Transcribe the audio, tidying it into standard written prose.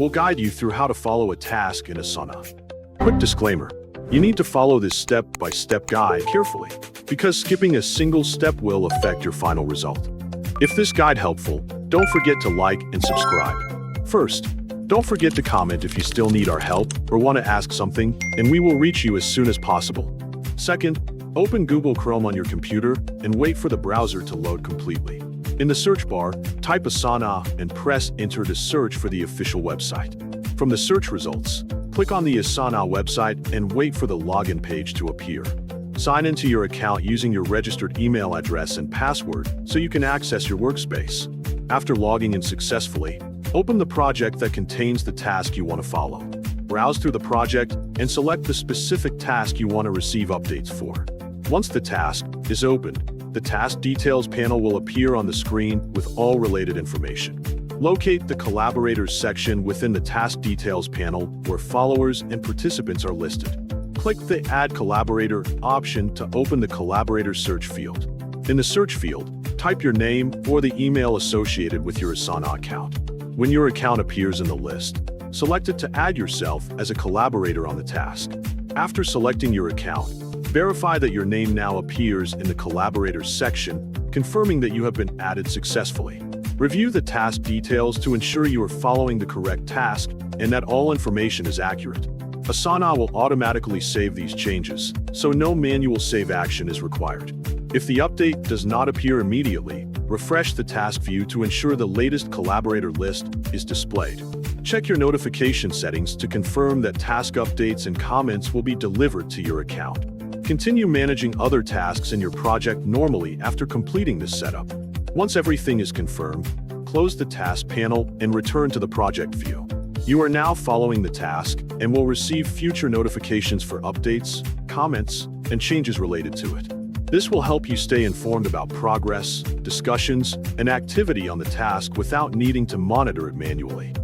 We'll guide you through how to follow a task in Asana. Quick disclaimer, you need to follow this step-by-step guide carefully, because skipping a single step will affect your final result. If this guide helpful, don't forget to like and subscribe. First, don't forget to comment if you still need our help or want to ask something, and we will reach you as soon as possible. Second, open Google Chrome on your computer and wait for the browser to load completely. In the search bar, type Asana and press enter to search for the official website. From the search results, click on the Asana website and wait for the login page to appear. Sign into your account using your registered email address and password so you can access your workspace. After logging in successfully, open the project that contains the task you want to follow. Browse through the project and select the specific task you want to receive updates for. Once the task is opened, the Task Details panel will appear on the screen with all related information. Locate the Collaborators section within the Task Details panel where followers and participants are listed. Click the Add Collaborator option to open the Collaborator search field. In the search field, type your name or the email associated with your Asana account. When your account appears in the list, select it to add yourself as a collaborator on the task. After selecting your account, verify that your name now appears in the Collaborators section, confirming that you have been added successfully. Review the task details to ensure you are following the correct task and that all information is accurate. Asana will automatically save these changes, so no manual save action is required. If the update does not appear immediately, refresh the task view to ensure the latest collaborator list is displayed. Check your notification settings to confirm that task updates and comments will be delivered to your account. Continue managing other tasks in your project normally after completing this setup. Once everything is confirmed, close the task panel and return to the project view. You are now following the task and will receive future notifications for updates, comments, and changes related to it. This will help you stay informed about progress, discussions, and activity on the task without needing to monitor it manually.